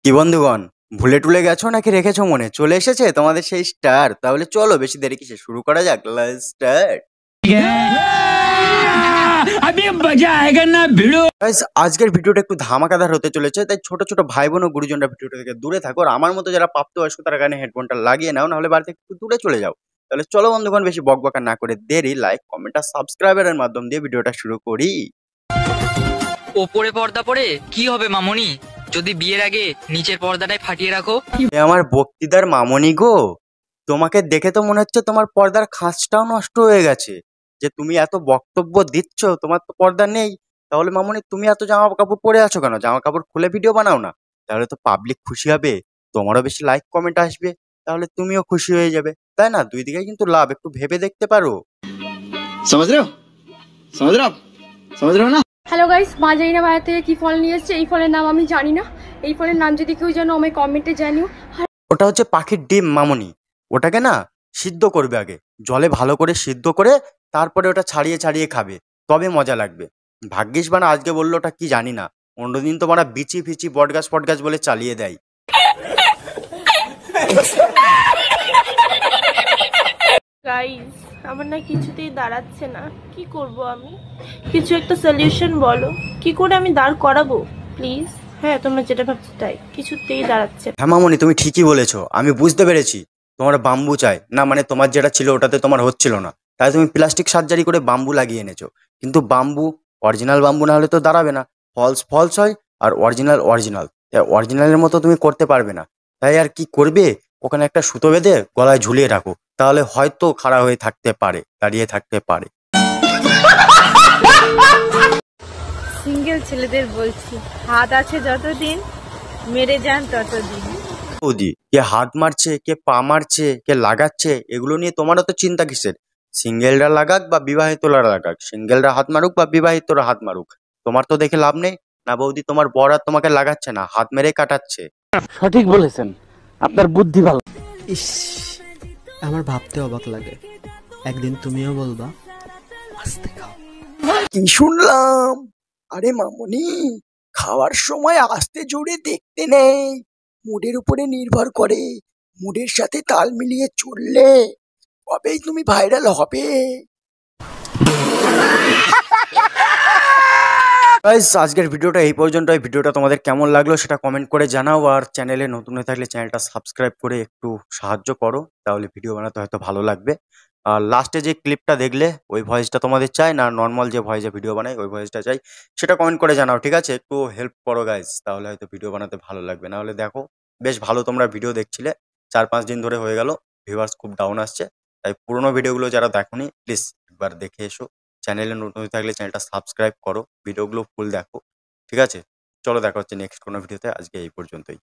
কি বন্ধুগণ, ভুলে টুলে গেছো নাকি রেখেছো মনে? চলে এসেছে তোমাদের সেই স্টার। তাহলে চলো বেশি দেরি কিসে, শুরু করা যাক। Let's start. গাইস, আজকের ভিডিওটা একটু ধামাকাদার হতে চলেছে, তাই ছোট ছোট ভাই বোন ও গুরুজনরা ভিডিওটা থেকে দূরে থাকো। আর আমার মতো যারা প্রাপ্তবয়স্ক তারা কানে হেডফোনটা লাগিয়ে নাও, নাহলে বাড়ি থেকে একটু দূরে চলে যাও। তাহলে চলো বন্ধুগণ, বেশি বকবকা না করে দেরি, লাইক কমেন্ট আর সাবস্ক্রাইবারের মাধ্যম দিয়ে ভিডিওটা শুরু করি। ওপরে পর্দা পরে কি হবে মামনি, যদি বিয়ের আগে নিচের পর্দাটাই ফাটিয়ে রাখো? এ আমার বক্তৃতার মামনি গো, তোমাকে দেখে তো মনে হচ্ছে তোমার পর্দার খাঁজটাও নষ্ট হয়ে গেছে। যে তুমি এত বক্তব্য দিচ্ছ, তোমার তো পর্দা নেই। তাহলে মামনি তুমি এত জামা কাপড় পরে আছো কেন? জামা কাপড় খুলে ভিডিও বানাও না। তাহলে তো পাবলিক খুশি হবে, তোমারও বেশি লাইক কমেন্ট আসবে, তাহলে তুমিও খুশি হয়ে যাবে, তাই না? দুই দিকেই কিন্তু লাভ, একটু ভেবে দেখতে পারো। समझ रहे हो समझ रहे हो आप समझ रहे हो ना। হ্যালো গাইস, মা জানি না বাইরে থেকে কি ফল নিয়ে এসেছে। এই ফলের নাম আমি জানি না। এই ফলের নাম যদি কেউ জানো আমায় কমেন্টে জানিও। ওটা হচ্ছে পাখির ডিম মামনি। ওটাকে না সিদ্ধ করবে আগে, জলে ভালো করে সিদ্ধ করে তারপরে ওটা ছাড়িয়ে ছাড়িয়ে খাবে, তবে মজা লাগবে। ভাগ্যিস বানা আজকে বললো ওটা কি জানি না, অন্যদিন তো বানা বিচি ফিচি বটগাছ ফটগাছ বলে চালিয়ে দেয়। গাইস, আমার না কিছুতেই দাঁড়াচ্ছে না। কি করব আমি? কিছু একটা সলিউশন বলো, কি করে আমি দাঁড় করাবো প্লিজ। হ্যাঁ, তোমরা যেটা ভাবছো তাই, কিছুতেই দাঁড়াচ্ছে না। হ্যাঁ মামনি, তুমি ঠিকই বলেছো, আমি বুঝতে পেরেছি। তোমার বাম্বু চাই না, মানে তোমার যেটা ছিল ওটাতে তোমার হচ্ছিল না, তাই তুমি প্লাস্টিক সার্জারি করে বাম্বু লাগিয়ে এনেছো। কিন্তু বাম্বু, অরিজিনাল বাম্বু না হলে তো দাঁড়াবে না। ফলস ফলস হয় আর অরিজিনাল অরিজিনাল। তাই অরিজিনালের মতো তুমি করতে পারবে না। তাই আর কি করবে, ওখানে একটা সুতো বেঁধে গলায় ঝুলিয়ে রাখো, তাহলে হয়তো খাড়া হয়ে থাকতে পারে, দাঁড়িয়ে থাকতে পারে। সিঙ্গেল ছেলেদের বলছি, হাত আছে যতদিন মেরে যান ততদিন। বৌদি, কে হাত মারছে, কে পা মারছে, কে লাগাচ্ছে, এগুলো নিয়ে তোমারও তো চিন্তা কিসের? সিঙ্গেলরা লাগাক বা বিবাহিতরা লাগাক, সিঙ্গেলরা হাত মারুক বা বিবাহিতরা হাত মারুক, তোমার তো দেখে লাভ নেই না বৌদি। তোমার বর আর তোমাকে লাগাচ্ছে না, হাত মেরে কাটাচ্ছে। সঠিক বলেছেন, আপনার বুদ্ধি ভালো। ইস, আমার ভাবতে অবাক লাগে, একদিন তুমিও বলবা আস্তে খাও। কি শুনলাম? আরে মামনি, খাওয়ার সময় আস্তে জোরে দেখতে নেই, মুডের উপরে নির্ভর করে। মুডের সাথে তাল মিলিয়ে চললে তবেই তুমি ভাইরাল হবে। গাইস, আজকের ভিডিওটা এই পর্যন্তই। ভিডিওটা তোমাদের কেমন লাগলো সেটা কমেন্ট করে জানাও, আর চ্যানেলে নতুন হয়ে থাকলে চ্যানেলটা সাবস্ক্রাইব করে একটু সাহায্য করো, তাহলে ভিডিও বানাতে হয়তো ভালো লাগবে। আর লাস্টে যে ক্লিপটা দেখলে ওই ভয়েসটা তোমাদের চাই না, নর্মাল যে ভয়েসে ভিডিও বানাই ওই ভয়েসটা চাই, সেটা কমেন্ট করে জানাও, ঠিক আছে? একটু হেল্প করো গাইস, তাহলে হয়তো ভিডিও বানাতে ভালো লাগবে। নাহলে দেখো, বেশ ভালো তোমরা ভিডিও দেখছিলে, 4-5 দিন ধরে হয়ে গেল, ভিউয়ার্স খুব ডাউন আসছে। তাই পুরোনো ভিডিওগুলো যারা দেখোনি প্লিজ একবার দেখে এসো। চ্যানেলে নতুন হয়ে থাকলে চ্যানেলটা সাবস্ক্রাইব করো, ভিডিওগুলো ফুল দেখো, ঠিক আছে? চলো দেখা হচ্ছে নেক্সট কোনো ভিডিওতে, আজকে এই পর্যন্তই।